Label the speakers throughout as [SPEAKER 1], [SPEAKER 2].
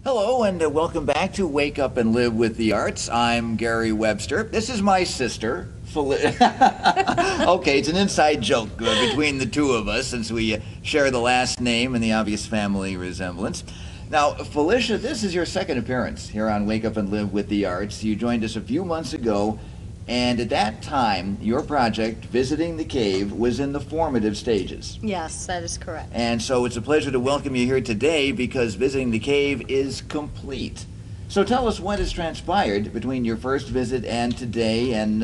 [SPEAKER 1] Hello and welcome back to Wake Up and Live with the Arts. I'm Gary Webster. This is my sister, Okay, it's an inside joke between the two of us since we share the last name and the obvious family resemblance. Now, Felicia, this is your second appearance here on Wake Up and Live with the Arts. You joined us a few months ago, and at that time, your project, Visiting the Cave, was in the formative stages.
[SPEAKER 2] Yes, that is correct.
[SPEAKER 1] And so it's a pleasure to welcome you here today because Visiting the Cave is complete. So tell us what has transpired between your first visit and today, and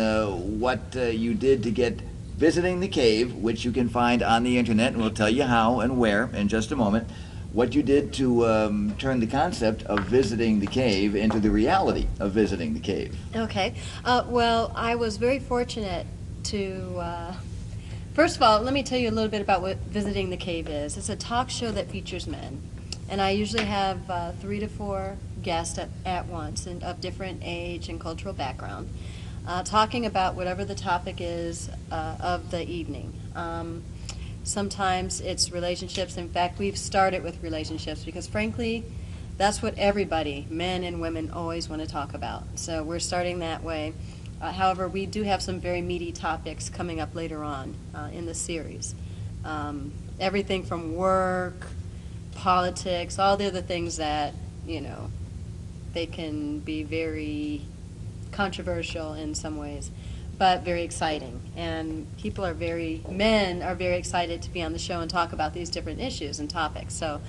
[SPEAKER 1] what you did to get Visiting the Cave, which you can find on the internet, and we'll tell you how and where in just a moment, what you did to turn the concept of visiting the cave into the reality of visiting the cave.
[SPEAKER 2] Okay. Well, I was very fortunate to, first of all, let me tell you a little bit about what Visiting the Cave is. It's a talk show that features men, and I usually have 3 to 4 guests at once and of different age and cultural background, talking about whatever the topic is of the evening. Sometimes it's relationships. In fact, we've started with relationships because, frankly, that's what everybody, men and women, always want to talk about. So we're starting that way. However, we do have some very meaty topics coming up later on in the series. Everything from work, politics, all the other things that, they can be very controversial in some ways, but very exciting. And men are very excited to be on the show and talk about these different issues and topics. So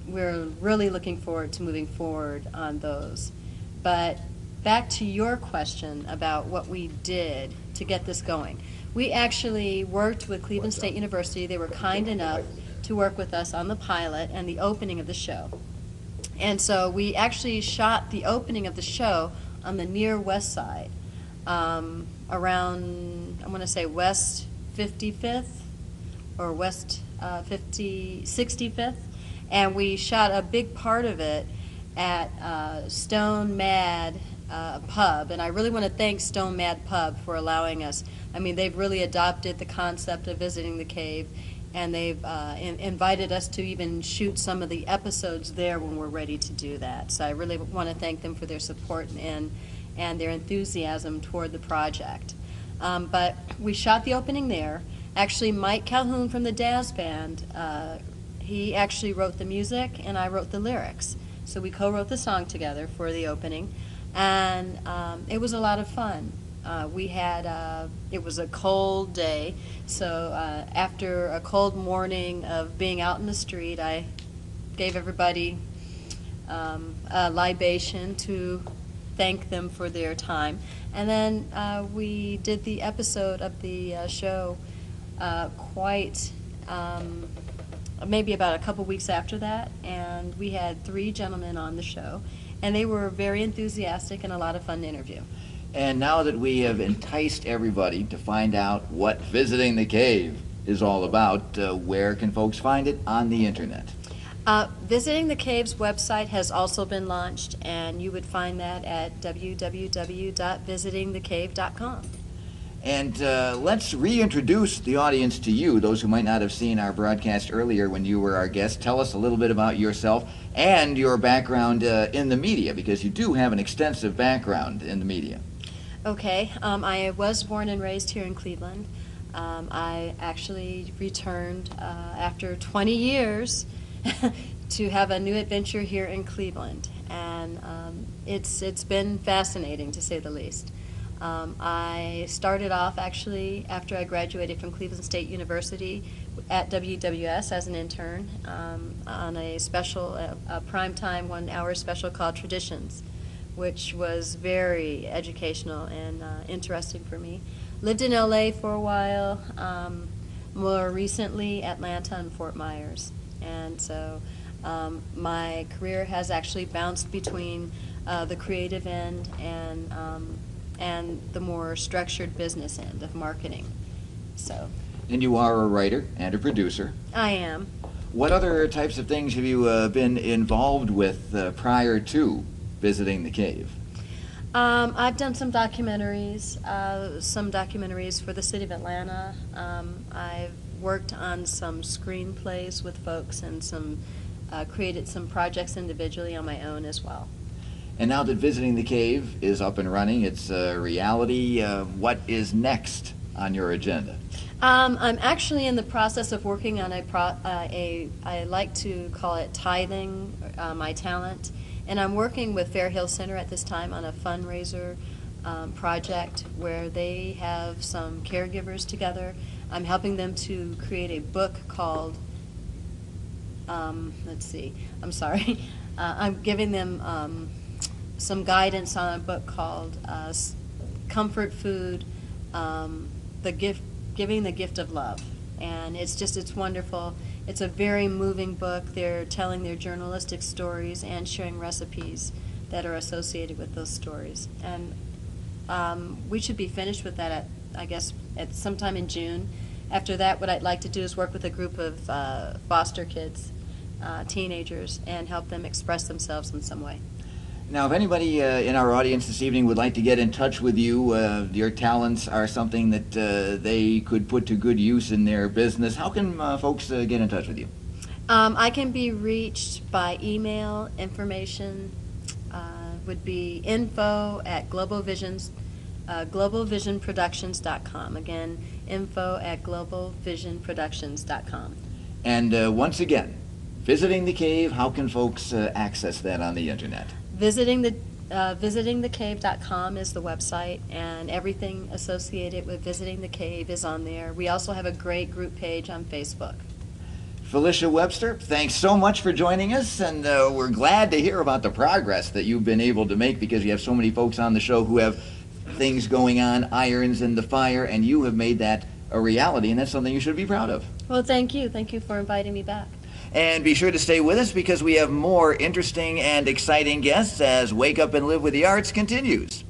[SPEAKER 2] we're really looking forward to moving forward on those. But back to your question about what we did to get this going. We actually worked with Cleveland State University. They were kind enough to work with us on the pilot and the opening of the show. And so we actually shot the opening of the show on the near west side. Around, I want to say West 55th or West 65th, and we shot a big part of it at Stone Mad Pub, and I really want to thank Stone Mad Pub for allowing us. I mean, they've really adopted the concept of visiting the cave, and they've invited us to even shoot some of the episodes there when we're ready to do that. So I really want to thank them for their support and their enthusiasm toward the project. But we shot the opening there. Actually, Mike Calhoun from the Dazz Band, he actually wrote the music and I wrote the lyrics. So we co-wrote the song together for the opening, and it was a lot of fun. It was a cold day, so after a cold morning of being out in the street, I gave everybody a libation to thank them for their time. And then we did the episode of the show maybe about a couple weeks after that, and we had 3 gentlemen on the show, and they were very enthusiastic and a lot of fun to interview.
[SPEAKER 1] And now that we have enticed everybody to find out what Visiting the Cave is all about, where can folks find it on the internet?
[SPEAKER 2] Visiting the Cave's website has also been launched, and you would find that at www.visitingthecave.com.
[SPEAKER 1] And let's reintroduce the audience to you, those who might not have seen our broadcast earlier when you were our guest. Tell us a little bit about yourself and your background in the media, because you do have an extensive background in the media.
[SPEAKER 2] Okay, I was born and raised here in Cleveland. I actually returned after 20 years to have a new adventure here in Cleveland, and it's been fascinating, to say the least. I started off actually after I graduated from Cleveland State University at WWS as an intern on a special, a primetime 1-hour special called Traditions, which was very educational and interesting for me. Lived in LA for a while, more recently Atlanta and Fort Myers. And so my career has actually bounced between the creative end and the more structured business end of marketing. So.
[SPEAKER 1] And you are a writer and a producer.
[SPEAKER 2] I am.
[SPEAKER 1] What other types of things have you been involved with prior to Visiting the Cave?
[SPEAKER 2] I've done some documentaries for the city of Atlanta. I've worked on some screenplays with folks and some created some projects individually on my own as well.
[SPEAKER 1] And now that Visiting the Cave is up and running, it's a reality, what is next on your agenda?
[SPEAKER 2] I'm actually in the process of working on I like to call it tithing my talent, and I'm working with Fair Hill Center at this time on a fundraiser project where they have some caregivers together. I'm helping them to create a book called, let's see, I'm sorry, I'm giving them some guidance on a book called Comfort Food, Giving the Gift of Love. And it's wonderful. It's a very moving book. They're telling their journalistic stories and sharing recipes that are associated with those stories. And we should be finished with that at sometime in June. After that, what I'd like to do is work with a group of foster kids, teenagers, and help them express themselves in some way.
[SPEAKER 1] Now, if anybody in our audience this evening would like to get in touch with you, your talents are something that they could put to good use in their business, how can folks get in touch with you?
[SPEAKER 2] I can be reached by email. Information would be info@globalvisionproductions.com. Again, info@globalvisionproductions.com.
[SPEAKER 1] And once again, Visiting the Cave, how can folks access that on the internet?
[SPEAKER 2] Visitingthecave.com is the website, and everything associated with Visiting the Cave is on there. We also have a great group page on Facebook.
[SPEAKER 1] Felicia Webster, thanks so much for joining us, and we're glad to hear about the progress that you've been able to make, because you have so many folks on the show who have things going on, irons in the fire, and you have made that a reality, and that's something you should be proud of.
[SPEAKER 2] Well, thank you. Thank you for inviting me back.
[SPEAKER 1] And be sure to stay with us, because we have more interesting and exciting guests as Wake Up and Live with the Arts continues.